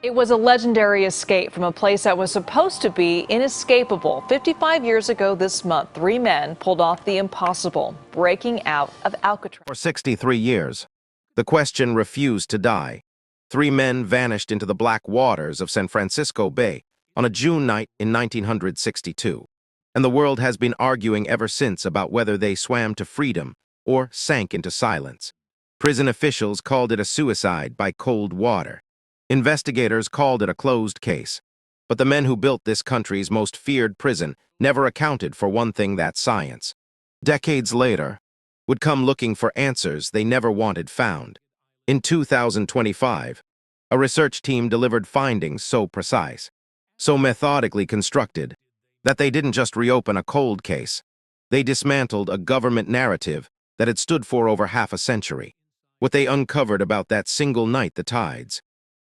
It was a legendary escape from a place that was supposed to be inescapable. 55 years ago this month, three men pulled off the impossible, breaking out of Alcatraz. For 63 years, the question refused to die. Three men vanished into the black waters of San Francisco Bay on a June night in 1962, and the world has been arguing ever since about whether they swam to freedom or sank into silence. Prison officials called it a suicide by cold water. Investigators called it a closed case. But the men who built this country's most feared prison never accounted for one thing: that science, decades later, would come looking for answers they never wanted found. In 2025, a research team delivered findings so precise, so methodically constructed, that they didn't just reopen a cold case. They dismantled a government narrative that had stood for over half a century. What they uncovered about that single night, the tides,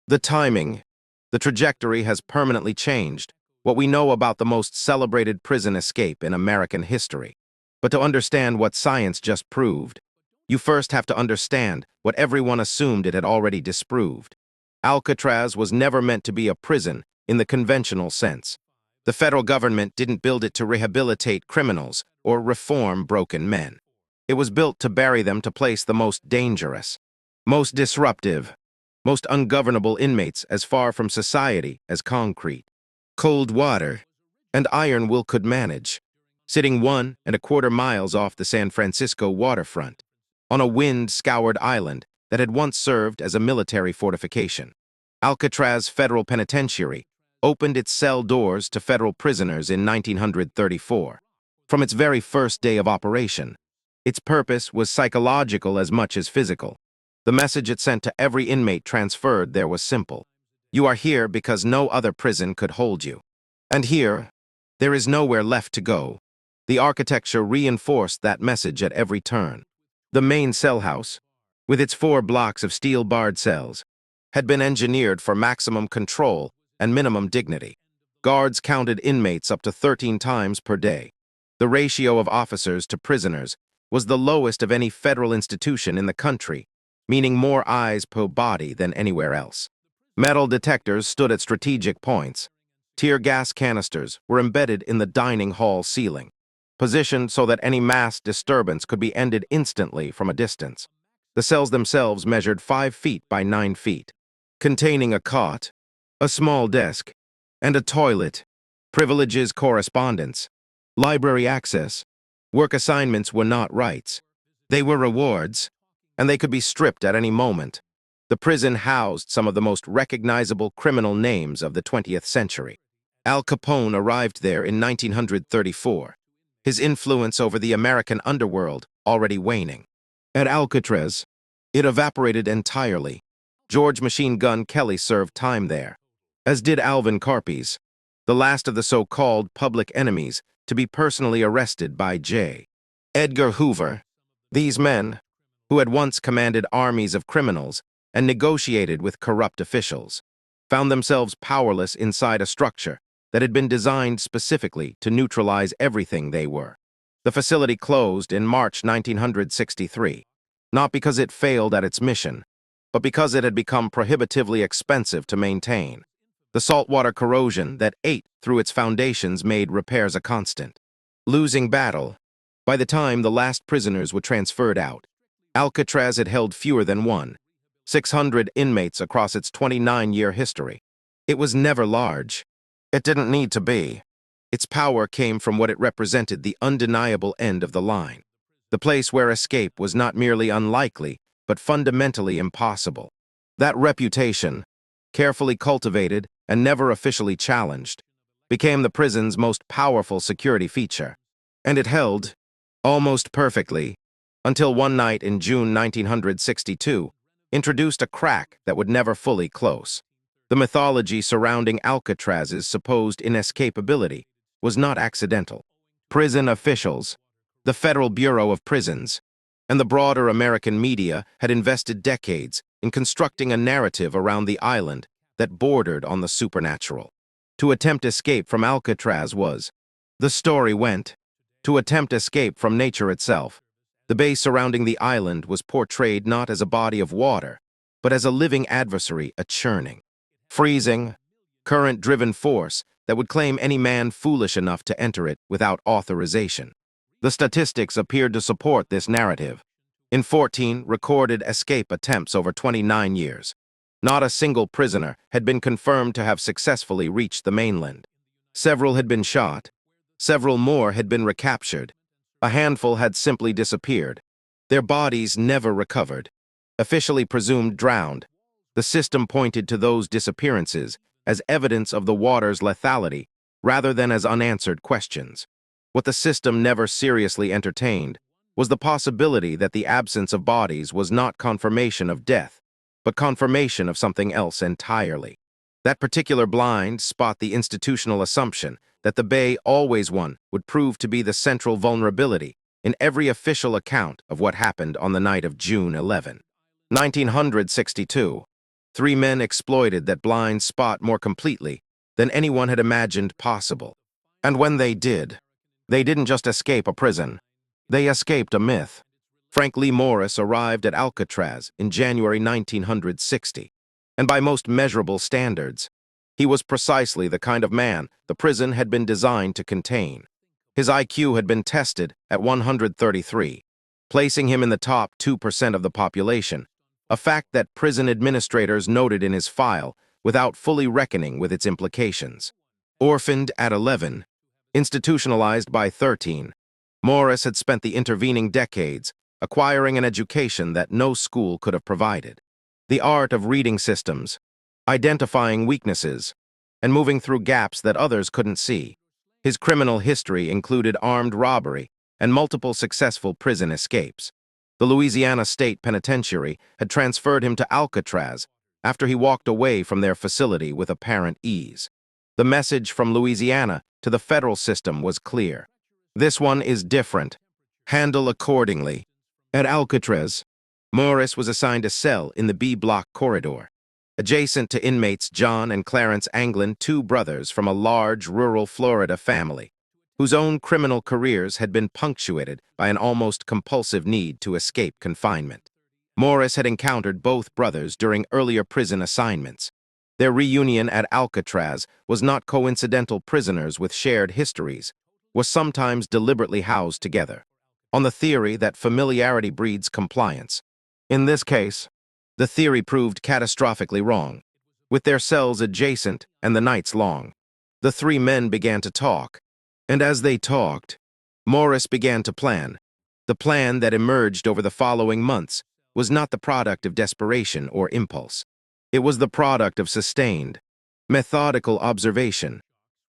the timing, the trajectory has permanently changed what we know about the most celebrated prison escape in American history. But to understand what science just proved, you first have to understand what everyone assumed it had already disproved. Alcatraz was never meant to be a prison in the conventional sense. The federal government didn't build it to rehabilitate criminals or reform broken men. It was built to bury them, to place the most dangerous, most disruptive, most ungovernable inmates as far from society as concrete, cold water, and iron will could manage, sitting 1.25 miles off the San Francisco waterfront, on a wind-scoured island that had once served as a military fortification. Alcatraz Federal Penitentiary opened its cell doors to federal prisoners in 1934. From its very first day of operation, its purpose was psychological as much as physical. The message it sent to every inmate transferred there was simple: you are here because no other prison could hold you. And here, there is nowhere left to go. The architecture reinforced that message at every turn. The main cell house, with its 4 blocks of steel-barred cells, had been engineered for maximum control and minimum dignity. Guards counted inmates up to 13 times per day. The ratio of officers to prisoners was the lowest of any federal institution in the country, meaning more eyes per body than anywhere else. Metal detectors stood at strategic points. Tear gas canisters were embedded in the dining hall ceiling, positioned so that any mass disturbance could be ended instantly from a distance. The cells themselves measured 5 feet by 9 feet, containing a cot, a small desk, and a toilet. Privileges, correspondence, library access, work assignments were not rights. They were rewards, and they could be stripped at any moment. The prison housed some of the most recognizable criminal names of the 20th century. Al Capone arrived there in 1934, his influence over the American underworld already waning. At Alcatraz, it evaporated entirely. George Machine Gun Kelly served time there, as did Alvin Karpis, the last of the so-called public enemies to be personally arrested by J. Edgar Hoover. These men, who had once commanded armies of criminals and negotiated with corrupt officials, found themselves powerless inside a structure that had been designed specifically to neutralize everything they were. The facility closed in March 1963, not because it failed at its mission, but because it had become prohibitively expensive to maintain. The saltwater corrosion that ate through its foundations made repairs a constant. Losing battle, by the time the last prisoners were transferred out, Alcatraz had held fewer than 600 inmates across its 29-year history. It was never large. It didn't need to be. Its power came from what it represented: the undeniable end of the line. The place where escape was not merely unlikely, but fundamentally impossible. That reputation, carefully cultivated and never officially challenged, became the prison's most powerful security feature. And it held, almost perfectly, until one night in June 1962 introduced a crack that would never fully close. The mythology surrounding Alcatraz's supposed inescapability was not accidental. Prison officials, the Federal Bureau of Prisons, and the broader American media had invested decades in constructing a narrative around the island that bordered on the supernatural. To attempt escape from Alcatraz was, the story went, to attempt escape from nature itself. The bay surrounding the island was portrayed not as a body of water, but as a living adversary, a churning, freezing, current-driven force that would claim any man foolish enough to enter it without authorization. The statistics appeared to support this narrative. In 14 recorded escape attempts over 29 years, not a single prisoner had been confirmed to have successfully reached the mainland. Several had been shot. Several more had been recaptured. A handful had simply disappeared. Their bodies never recovered. Officially presumed drowned, the system pointed to those disappearances as evidence of the water's lethality rather than as unanswered questions. What the system never seriously entertained was the possibility that the absence of bodies was not confirmation of death, but confirmation of something else entirely. That particular blind spot the institutional assumption that the Bay always won would prove to be the central vulnerability in every official account of what happened on the night of June 11, 1962. Three men exploited that blind spot more completely than anyone had imagined possible. And when they did, they didn't just escape a prison. They escaped a myth. Frank Lee Morris arrived at Alcatraz in January 1960, and by most measurable standards, he was precisely the kind of man the prison had been designed to contain. His IQ had been tested at 133, placing him in the top 2% of the population, a fact that prison administrators noted in his file without fully reckoning with its implications. Orphaned at 11, institutionalized by 13, Morris had spent the intervening decades acquiring an education that no school could have provided. The art of reading systems, identifying weaknesses, and moving through gaps that others couldn't see. His criminal history included armed robbery and multiple successful prison escapes. The Louisiana State Penitentiary had transferred him to Alcatraz after he walked away from their facility with apparent ease. The message from Louisiana to the federal system was clear. This one is different. Handle accordingly. At Alcatraz, Morris was assigned a cell in the B Block corridor, adjacent to inmates John and Clarence Anglin, two brothers from a large rural Florida family, whose own criminal careers had been punctuated by an almost compulsive need to escape confinement. Morris had encountered both brothers during earlier prison assignments. Their reunion at Alcatraz was not coincidental. Prisoners with shared histories was sometimes deliberately housed together, on the theory that familiarity breeds compliance. In this case, the theory proved catastrophically wrong. With their cells adjacent and the nights long, the three men began to talk. And as they talked, Morris began to plan. The plan that emerged over the following months was not the product of desperation or impulse. It was the product of sustained, methodical observation.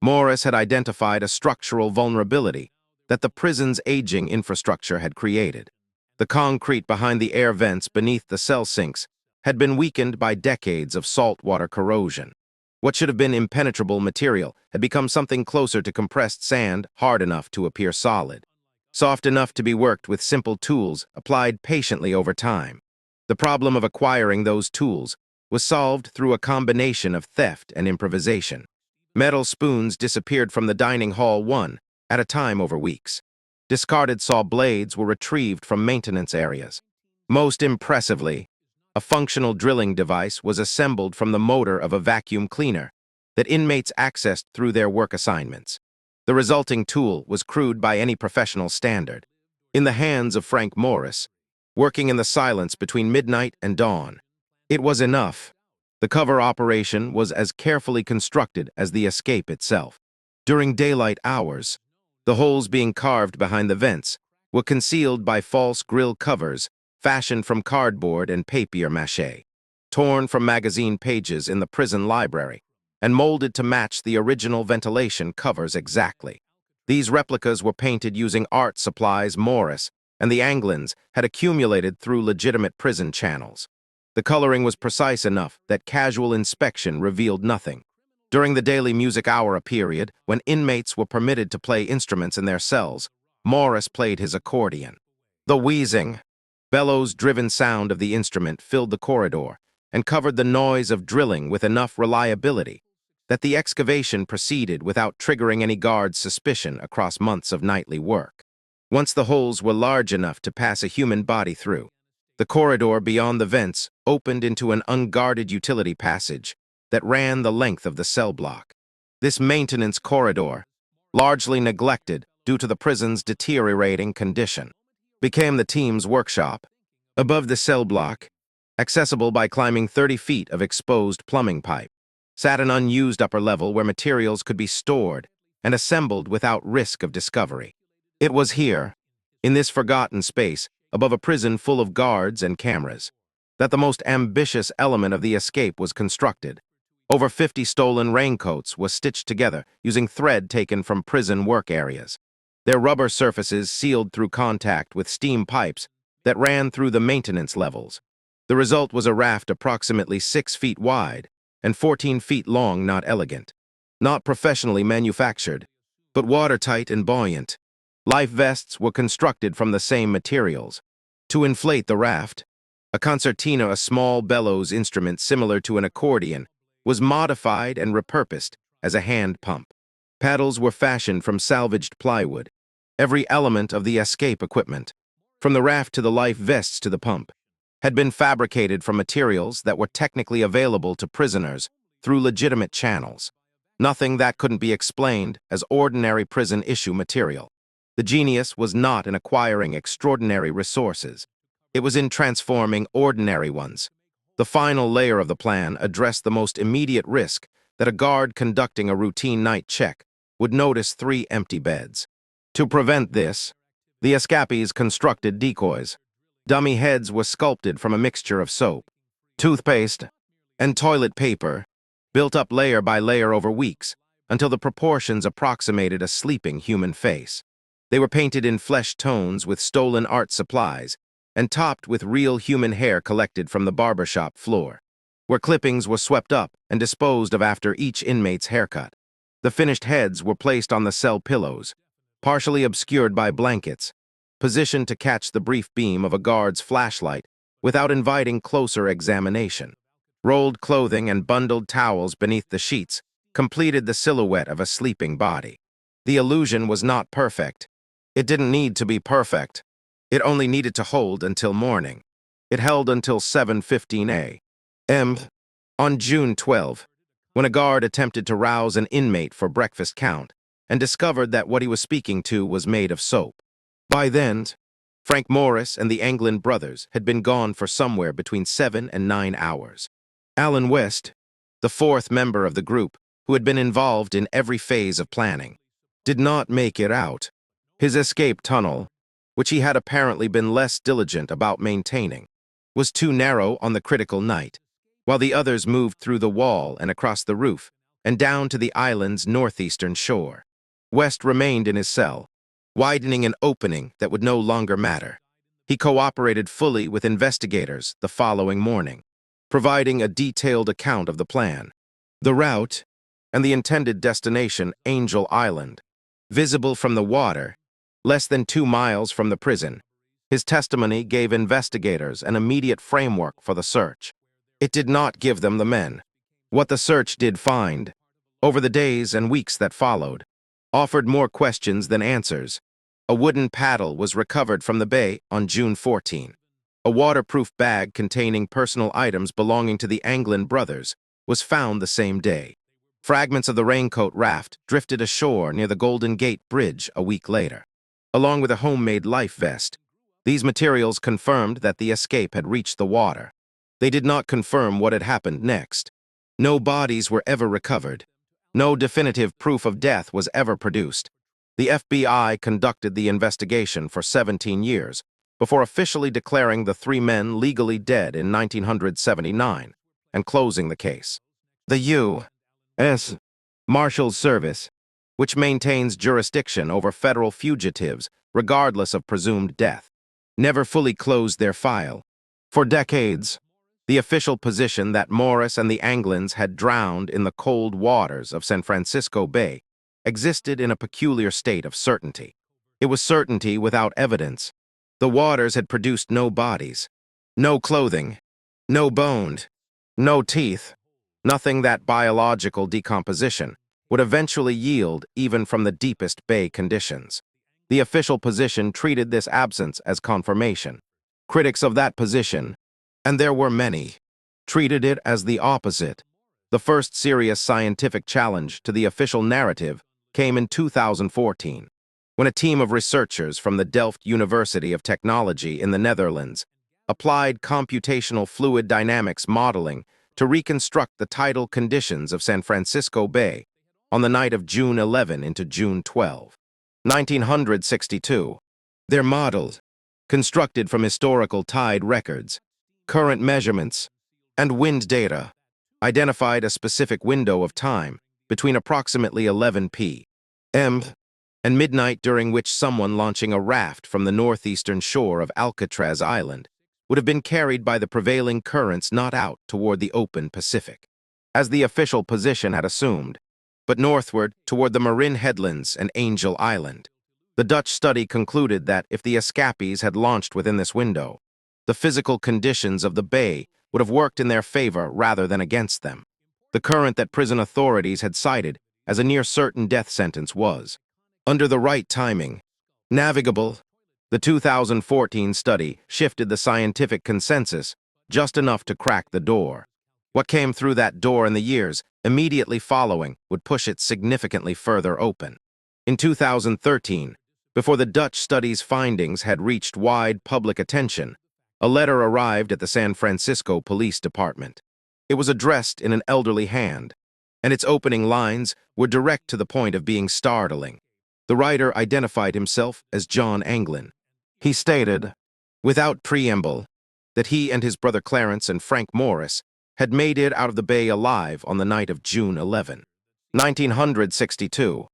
Morris had identified a structural vulnerability that the prison's aging infrastructure had created. The concrete behind the air vents beneath the cell sinks had been weakened by decades of saltwater corrosion. What should have been impenetrable material had become something closer to compressed sand, hard enough to appear solid, soft enough to be worked with simple tools applied patiently over time. The problem of acquiring those tools was solved through a combination of theft and improvisation. Metal spoons disappeared from the dining hall one at a time over weeks. Discarded saw blades were retrieved from maintenance areas. Most impressively, a functional drilling device was assembled from the motor of a vacuum cleaner that inmates accessed through their work assignments. The resulting tool was crude by any professional standard. In the hands of Frank Morris, working in the silence between midnight and dawn, it was enough. The cover operation was as carefully constructed as the escape itself. During daylight hours, the holes being carved behind the vents were concealed by false grill covers fashioned from cardboard and papier-mâché, torn from magazine pages in the prison library, and molded to match the original ventilation covers exactly. These replicas were painted using art supplies Morris and the Anglins had accumulated through legitimate prison channels. The coloring was precise enough that casual inspection revealed nothing. During the daily music hour period, when inmates were permitted to play instruments in their cells, Morris played his accordion. The wheezing, bellows-driven sound of the instrument filled the corridor and covered the noise of drilling with enough reliability that the excavation proceeded without triggering any guard's suspicion across months of nightly work. Once the holes were large enough to pass a human body through, the corridor beyond the vents opened into an unguarded utility passage that ran the length of the cell block. This maintenance corridor, largely neglected due to the prison's deteriorating condition, became the team's workshop. Above the cell block, accessible by climbing 30 feet of exposed plumbing pipe, sat an unused upper level where materials could be stored and assembled without risk of discovery. It was here, in this forgotten space, above a prison full of guards and cameras, that the most ambitious element of the escape was constructed. Over 50 stolen raincoats was stitched together using thread taken from prison work areas. Their rubber surfaces sealed through contact with steam pipes that ran through the maintenance levels. The result was a raft approximately 6 feet wide and 14 feet long, not elegant, not professionally manufactured, but watertight and buoyant. Life vests were constructed from the same materials. To inflate the raft, a concertina, a small bellows instrument similar to an accordion, was modified and repurposed as a hand pump. Paddles were fashioned from salvaged plywood. Every element of the escape equipment, from the raft to the life vests to the pump, had been fabricated from materials that were technically available to prisoners through legitimate channels. Nothing that couldn't be explained as ordinary prison issue material. The genius was not in acquiring extraordinary resources. It was in transforming ordinary ones. The final layer of the plan addressed the most immediate risk that a guard conducting a routine night check would notice 3 empty beds. To prevent this, the escapees constructed decoys. Dummy heads were sculpted from a mixture of soap, toothpaste, and toilet paper, built up layer by layer over weeks until the proportions approximated a sleeping human face. They were painted in flesh tones with stolen art supplies and topped with real human hair collected from the barbershop floor, where clippings were swept up and disposed of after each inmate's haircut. The finished heads were placed on the cell pillows, partially obscured by blankets, positioned to catch the brief beam of a guard's flashlight without inviting closer examination. Rolled clothing and bundled towels beneath the sheets completed the silhouette of a sleeping body. The illusion was not perfect. It didn't need to be perfect. It only needed to hold until morning. It held until 7:15 a.m. on June 12, when a guard attempted to rouse an inmate for breakfast count and discovered that what he was speaking to was made of soap. By then, Frank Morris and the Anglin brothers had been gone for somewhere between 7 and 9 hours. Alan West, the 4th member of the group, who had been involved in every phase of planning, did not make it out. His escape tunnel, which he had apparently been less diligent about maintaining, was too narrow on the critical night, while the others moved through the wall and across the roof and down to the island's northeastern shore. West remained in his cell, widening an opening that would no longer matter. He cooperated fully with investigators the following morning, providing a detailed account of the plan, the route, and the intended destination, Angel Island. Visible from the water, less than 2 miles from the prison, his testimony gave investigators an immediate framework for the search. It did not give them the men. What the search did find, over the days and weeks that followed, offered more questions than answers. A wooden paddle was recovered from the bay on June 14. A waterproof bag containing personal items belonging to the Anglin brothers was found the same day. Fragments of the raincoat raft drifted ashore near the Golden Gate Bridge a week later, along with a homemade life vest. These materials confirmed that the escape had reached the water. They did not confirm what had happened next. No bodies were ever recovered. No definitive proof of death was ever produced. The FBI conducted the investigation for 17 years before officially declaring the 3 men legally dead in 1979 and closing the case. The U.S. Marshals Service, which maintains jurisdiction over federal fugitives regardless of presumed death, never fully closed their file. For decades, the official position that Morris and the Anglins had drowned in the cold waters of San Francisco Bay existed in a peculiar state of certainty. It was certainty without evidence. The waters had produced no bodies, no clothing, no bone, no teeth, nothing that biological decomposition would eventually yield even from the deepest bay conditions. The official position treated this absence as confirmation. Critics of that position, and there were many, treated it as the opposite. The first serious scientific challenge to the official narrative came in 2014, when a team of researchers from the Delft University of Technology in the Netherlands applied computational fluid dynamics modeling to reconstruct the tidal conditions of San Francisco Bay on the night of June 11 into June 12, 1962. Their models, constructed from historical tide records, current measurements, and wind data, identified a specific window of time between approximately 11 p.m. and midnight during which someone launching a raft from the northeastern shore of Alcatraz Island would have been carried by the prevailing currents not out toward the open Pacific, as the official position had assumed, but northward toward the Marin Headlands and Angel Island. The Dutch study concluded that if the escapees had launched within this window, the physical conditions of the bay would have worked in their favor rather than against them. The current that prison authorities had cited as a near-certain death sentence was, under the right timing, navigable. The 2014 study shifted the scientific consensus just enough to crack the door. What came through that door in the years immediately following would push it significantly further open. In 2013, before the Dutch study's findings had reached wide public attention, a letter arrived at the San Francisco Police Department. It was addressed in an elderly hand, and its opening lines were direct to the point of being startling. The writer identified himself as John Anglin. He stated, without preamble, that he and his brother Clarence and Frank Morris had made it out of the bay alive on the night of June 11, 1962.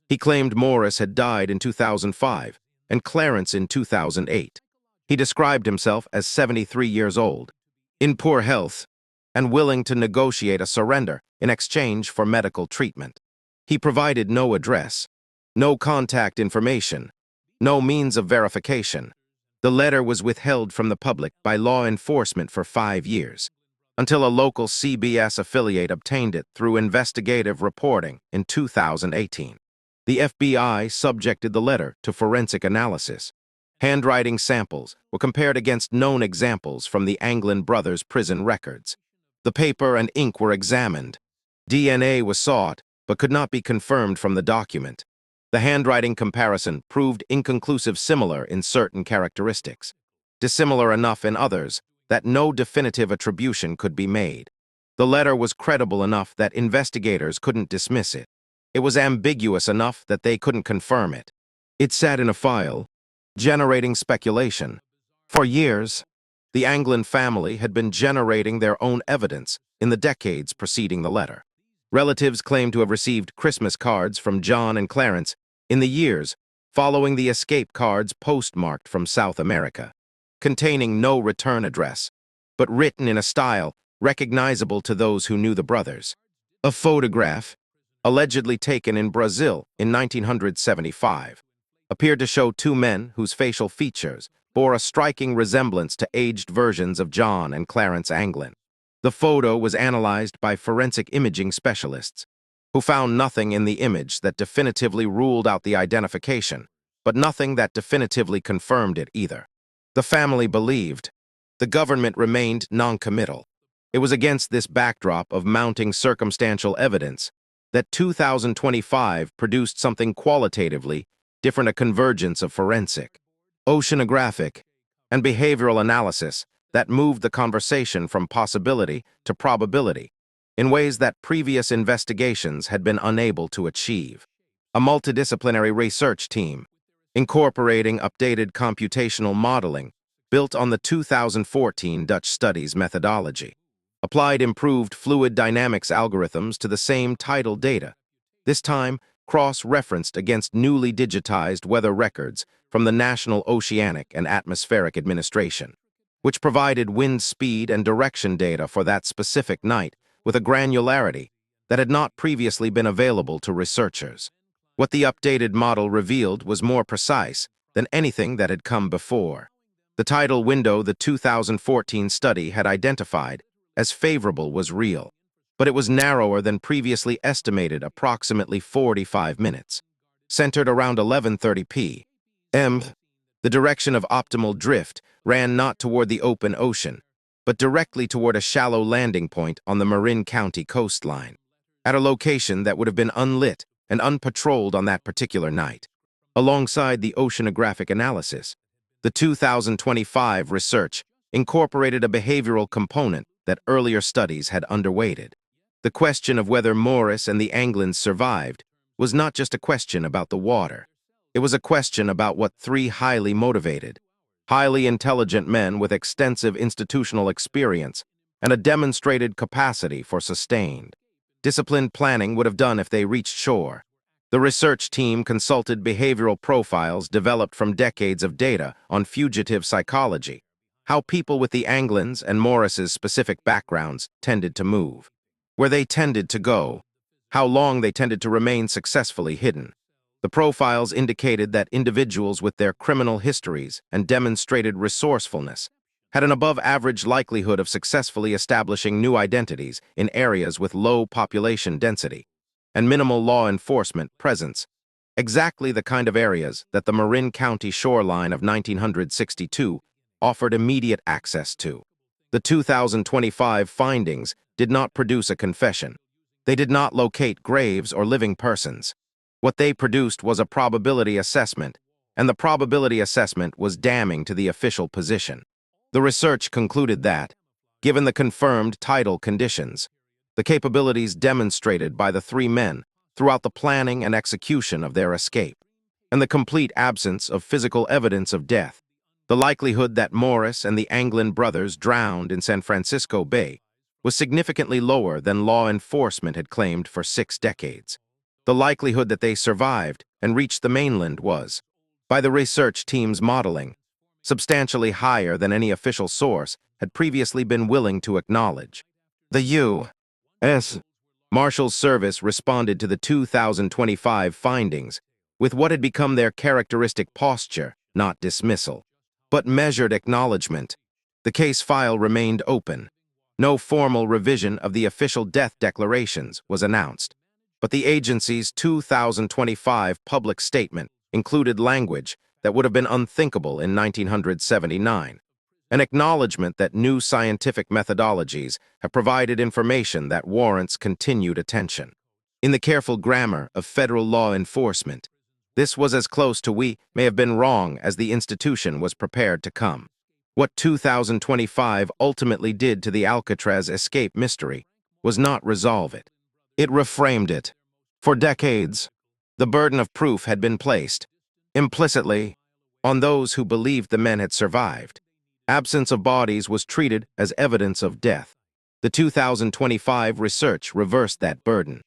He claimed Morris had died in 2005 and Clarence in 2008. He described himself as 73 years old, in poor health, and willing to negotiate a surrender in exchange for medical treatment. He provided no address, no contact information, no means of verification. The letter was withheld from the public by law enforcement for 5 years, until a local CBS affiliate obtained it through investigative reporting in 2018. The FBI subjected the letter to forensic analysis. Handwriting samples were compared against known examples from the Anglin brothers' prison records. The paper and ink were examined. DNA was sought, but could not be confirmed from the document. The handwriting comparison proved inconclusive, similar in certain characteristics, dissimilar enough in others that no definitive attribution could be made. The letter was credible enough that investigators couldn't dismiss it. It was ambiguous enough that they couldn't confirm it. It sat in a file, generating speculation. For years, the Anglin family had been generating their own evidence in the decades preceding the letter. Relatives claimed to have received Christmas cards from John and Clarence in the years following the escape cards postmarked from South America, containing no return address, but written in a style recognizable to those who knew the brothers. A photograph, allegedly taken in Brazil in 1975, appeared to show two men whose facial features bore a striking resemblance to aged versions of John and Clarence Anglin. The photo was analyzed by forensic imaging specialists, who found nothing in the image that definitively ruled out the identification, but nothing that definitively confirmed it either. The family believed. The government remained non-committal. It was against this backdrop of mounting circumstantial evidence that 2025 produced something qualitatively different, a convergence of forensic, oceanographic, and behavioral analysis that moved the conversation from possibility to probability in ways that previous investigations had been unable to achieve. A multidisciplinary research team, incorporating updated computational modeling built on the 2014 Dutch study's methodology, applied improved fluid dynamics algorithms to the same tidal data, this time cross-referenced against newly digitized weather records from the National Oceanic and Atmospheric Administration, which provided wind speed and direction data for that specific night with a granularity that had not previously been available to researchers. What the updated model revealed was more precise than anything that had come before. The tidal window the 2014 study had identified as favorable was real, but it was narrower than previously estimated, approximately 45 minutes, centered around 11:30 p.m. The direction of optimal drift ran not toward the open ocean, but directly toward a shallow landing point on the Marin County coastline, at a location that would have been unlit and unpatrolled on that particular night. Alongside the oceanographic analysis, the 2025 research incorporated a behavioral component that earlier studies had underweighted. The question of whether Morris and the Anglins survived was not just a question about the water. It was a question about what three highly motivated, highly intelligent men with extensive institutional experience and a demonstrated capacity for sustained, disciplined planning would have done if they reached shore. The research team consulted behavioral profiles developed from decades of data on fugitive psychology, how people with the Anglins and Morris's specific backgrounds tended to move, where they tended to go, how long they tended to remain successfully hidden. The profiles indicated that individuals with their criminal histories and demonstrated resourcefulness had an above-average likelihood of successfully establishing new identities in areas with low population density and minimal law enforcement presence, exactly the kind of areas that the Marin County shoreline of 1962 offered immediate access to. The 2025 findings did not produce a confession. They did not locate graves or living persons. What they produced was a probability assessment, and the probability assessment was damning to the official position. The research concluded that, given the confirmed tidal conditions, the capabilities demonstrated by the three men throughout the planning and execution of their escape, and the complete absence of physical evidence of death, the likelihood that Morris and the Anglin brothers drowned in San Francisco Bay was significantly lower than law enforcement had claimed for 6 decades. The likelihood that they survived and reached the mainland was, by the research team's modeling, substantially higher than any official source had previously been willing to acknowledge. The U.S. Marshals Service responded to the 2025 findings with what had become their characteristic posture, not dismissal, but measured acknowledgement. The case file remained open. No formal revision of the official death declarations was announced, but the agency's 2025 public statement included language that would have been unthinkable in 1979, an acknowledgement that new scientific methodologies have provided information that warrants continued attention. In the careful grammar of federal law enforcement, this was as close to "we may have been wrong" as the institution was prepared to come. What 2025 ultimately did to the Alcatraz escape mystery was not resolve it. It reframed it. For decades, the burden of proof had been placed, implicitly, on those who believed the men had survived. Absence of bodies was treated as evidence of death. The 2025 research reversed that burden.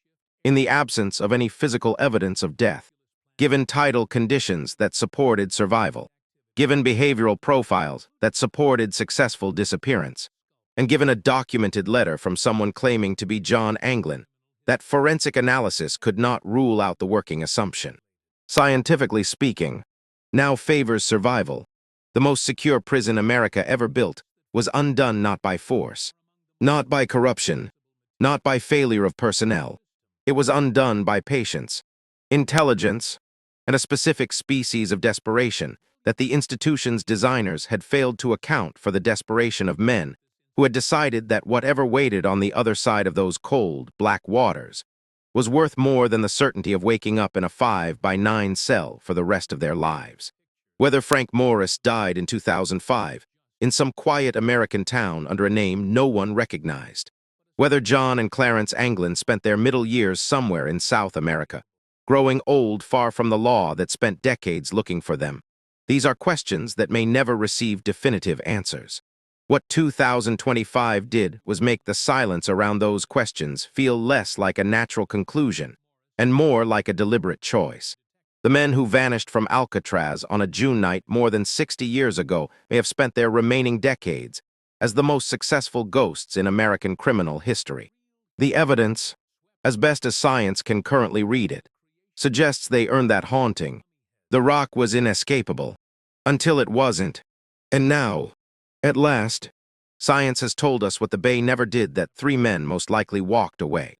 In the absence of any physical evidence of death, given tidal conditions that supported survival, given behavioral profiles that supported successful disappearance, and given a documented letter from someone claiming to be John Anglin, that forensic analysis could not rule out the working assumption. Scientifically speaking, now favors survival. The most secure prison America ever built was undone not by force, not by corruption, not by failure of personnel. It was undone by patience, intelligence, and a specific species of desperation that the institution's designers had failed to account for, the desperation of men who had decided that whatever waited on the other side of those cold, black waters was worth more than the certainty of waking up in a 5-by-9 cell for the rest of their lives. Whether Frank Morris died in 2005 in some quiet American town under a name no one recognized, whether John and Clarence Anglin spent their middle years somewhere in South America, growing old far from the law that spent decades looking for them, these are questions that may never receive definitive answers. What 2025 did was make the silence around those questions feel less like a natural conclusion and more like a deliberate choice. The men who vanished from Alcatraz on a June night more than 60 years ago may have spent their remaining decades as the most successful ghosts in American criminal history. The evidence, as best as science can currently read it, suggests they earned that haunting. The rock was inescapable, until it wasn't. And now, at last, science has told us what the Bay never did, that 3 men most likely walked away.